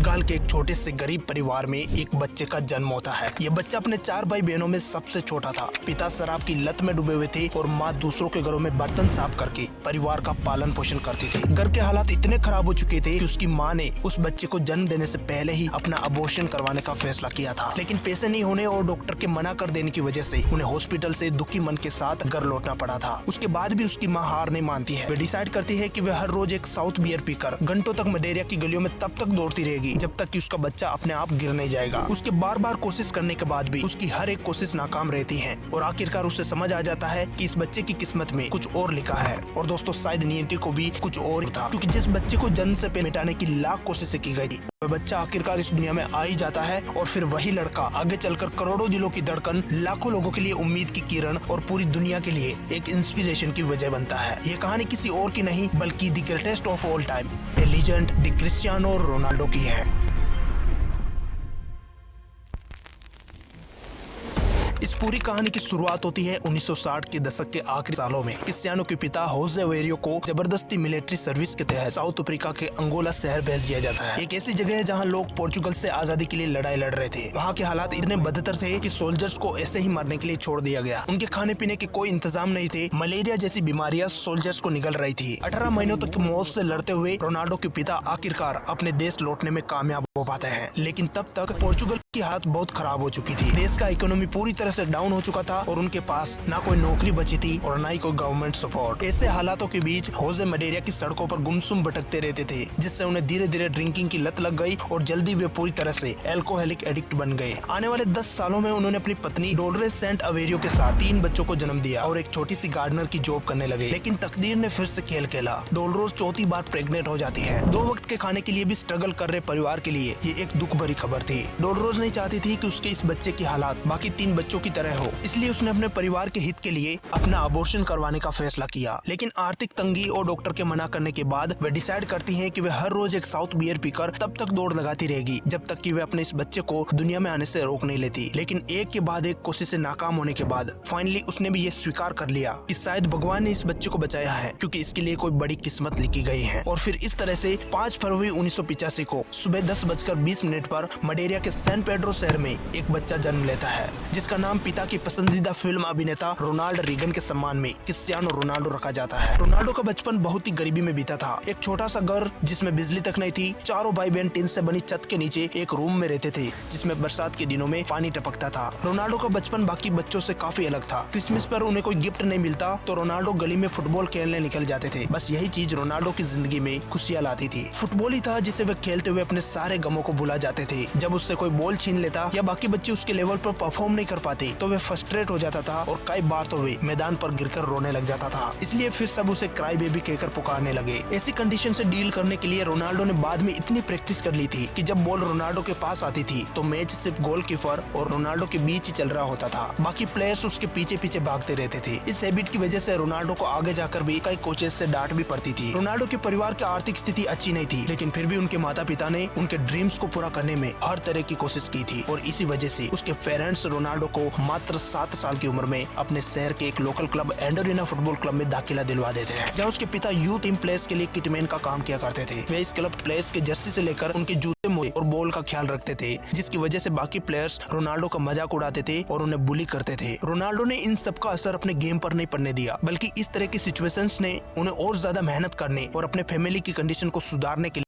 पुर्तगाल के एक छोटे से गरीब परिवार में एक बच्चे का जन्म होता है। ये बच्चा अपने 4 भाई बहनों में सबसे छोटा था। पिता शराब की लत में डूबे हुए थे और माँ दूसरों के घरों में बर्तन साफ करके परिवार का पालन पोषण करती थी। घर के हालात इतने खराब हो चुके थे कि उसकी माँ ने उस बच्चे को जन्म देने से पहले ही अपना अबॉर्शन करवाने का फैसला किया था, लेकिन पैसे नहीं होने और डॉक्टर के मना कर देने की वजह से उन्हें हॉस्पिटल से दुखी मन के साथ घर लौटना पड़ा था। उसके बाद भी उसकी माँ हार नहीं मानती है। वे डिसाइड करती है कि वे हर रोज एक साउथ बियर पीकर घंटों तक मलेरिया की गलियों में तब तक दौड़ती रहेगी जब तक कि उसका बच्चा अपने आप गिर नहीं जाएगा। उसके बार बार कोशिश करने के बाद भी उसकी हर एक कोशिश नाकाम रहती है और आखिरकार उसे समझ आ जाता है कि इस बच्चे की किस्मत में कुछ और लिखा है। और दोस्तों, शायद नियति को भी कुछ और था, क्योंकि जिस बच्चे को जन्म से पहले मिटाने की लाख कोशिशें की गई थी, वह बच्चा आखिरकार इस दुनिया में आ ही जाता है। और फिर वही लड़का आगे चलकर करोड़ों दिलों की धड़कन, लाखों लोगों के लिए उम्मीद की किरण और पूरी दुनिया के लिए एक इंस्पिरेशन की वजह बनता है। ये कहानी किसी और की नहीं बल्कि the greatest of all time, A legend, the Cristiano Ronaldo की है। इस पूरी कहानी की शुरुआत होती है 1960 के दशक के आखिरी सालों में। क्रिस्टियानो के पिता होजे वेरियो को जबरदस्ती मिलिट्री सर्विस के तहत साउथ अफ्रीका के अंगोला शहर भेज दिया जाता है। एक ऐसी जगह है जहां लोग पोर्चुगल से आजादी के लिए लड़ाई लड़ रहे थे। वहां के हालात इतने बदतर थे कि सोल्जर्स को ऐसे ही मारने के लिए छोड़ दिया गया। उनके खाने पीने के कोई इंतजाम नहीं थे। मलेरिया जैसी बीमारियां सोल्जर्स को निगल रही थी। 18 महीनों तक मौत से लड़ते हुए रोनाल्डो के पिता आखिरकार अपने देश लौटने में कामयाब हो पाते हैं, लेकिन तब तक पोर्चुगल की हालत बहुत खराब हो चुकी थी। देश का इकोनॉमी पूरी तरह से डाउन हो चुका था और उनके पास ना कोई नौकरी बची थी और ना ही कोई गवर्नमेंट सपोर्ट। ऐसे हालातों के बीच होजे मलेरिया की सड़कों पर गुमसुम भटकते रहते थे, जिससे उन्हें धीरे धीरे ड्रिंकिंग की लत लग गई और जल्दी वे पूरी तरह से एल्कोहलिक एडिक्ट बन गए। आने वाले 10 सालों में उन्होंने अपनी पत्नी डोल्रेस सेंट अवेरियो के साथ 3 बच्चों को जन्म दिया और एक छोटी सी गार्डनर की जॉब करने लगे। लेकिन तकदीर ने फिर से खेल खेला। डोल्रोस चौथी बार प्रेग्नेंट हो जाती है। 2 वक्त के खाने के लिए भी स्ट्रगल कर रहे परिवार के लिए ये एक दुख भरी खबर थी। डोल्रोस नहीं चाहती थी कि उसके इस बच्चे की हालात बाकी 3 बच्चों की तरह हो, इसलिए उसने अपने परिवार के हित के लिए अपना अबॉर्शन करवाने का फैसला किया। लेकिन आर्थिक तंगी और डॉक्टर के मना करने के बाद वे डिसाइड करती हैं कि वे हर रोज एक साउथ बियर पीकर तब तक दौड़ लगाती रहेगी जब तक कि वे अपने इस बच्चे को दुनिया में आने से रोक नहीं लेती। लेकिन एक के बाद एक कोशिशें नाकाम होने के बाद फाइनली उसने भी ये स्वीकार कर लिया कि शायद भगवान ने इस बच्चे को बचाया है, क्योंकि इसके लिए कोई बड़ी किस्मत लिखी गई है। और फिर इस तरह से 5 फरवरी 1985 को सुबह 10:20 पर मलेरिया के सैन पेड्रो शहर में एक बच्चा जन्म लेता है, जिसका नाम पिता की पसंदीदा फिल्म अभिनेता रोनाल्ड रीगन के सम्मान में क्रिस्टियानो रोनाल्डो रखा जाता है। रोनाल्डो का बचपन बहुत ही गरीबी में बीता था। एक छोटा सा घर जिसमें बिजली तक नहीं थी। चारों भाई बहन टीन से बनी छत के नीचे एक रूम में रहते थे, जिसमें बरसात के दिनों में पानी टपकता था। रोनाल्डो का बचपन बाकी बच्चों से काफी अलग था। क्रिसमस पर उन्हें कोई गिफ्ट नहीं मिलता तो रोनाल्डो गली में फुटबॉल खेलने निकल जाते थे। बस यही चीज रोनाल्डो की जिंदगी में खुशियां लाती थी। फुटबॉल ही था जिसे वे खेलते हुए अपने सारे गमों को भुला जाते थे। जब उससे कोई बॉल छीन लेता या बाकी बच्चे उसके लेवल पर परफॉर्म नहीं कर पाते तो वे फ्रस्ट्रेट हो जाता था और कई बार तो वे मैदान पर गिरकर रोने लग जाता था। इसलिए फिर सब उसे क्राई बेबी कहकर पुकारने लगे। ऐसी कंडीशन से डील करने के लिए रोनाल्डो ने बाद में इतनी प्रैक्टिस कर ली थी कि जब बॉल रोनाल्डो के पास आती थी तो मैच सिर्फ गोलकीपर और रोनाल्डो के बीच ही चल रहा होता था। बाकी प्लेयर्स उसके पीछे पीछे भागते रहते थे। इस हैबिट की वजह से रोनाल्डो को आगे जाकर भी कई कोचेस से डांट भी पड़ती थी। रोनाल्डो के परिवार की आर्थिक स्थिति अच्छी नहीं थी, लेकिन फिर भी उनके माता पिता ने उनके ड्रीम्स को पूरा करने में हर तरह की कोशिश की थी और इसी वजह से उसके पेरेंट्स रोनाल्डो को मात्र 7 साल की उम्र में अपने शहर के एक लोकल क्लब एंडोरिना फुटबॉल क्लब में दाखिला दिलवा देते हैं, जहां उसके पिता यूथ टीम प्लेयर्स के लिए किटमैन का काम किया करते थे। वे इस क्लब प्लेयर्स के जर्सी से लेकर उनके जूते मोजे और बॉल का ख्याल रखते थे, जिसकी वजह से बाकी प्लेयर्स रोनाल्डो का मजाक उड़ाते थे और उन्हें बुली करते थे। रोनाल्डो ने इन सब का असर अपने गेम पर नहीं पड़ने दिया, बल्कि इस तरह की सिचुएशंस ने उन्हें और ज्यादा मेहनत करने और अपने फैमिली की कंडीशन को सुधारने के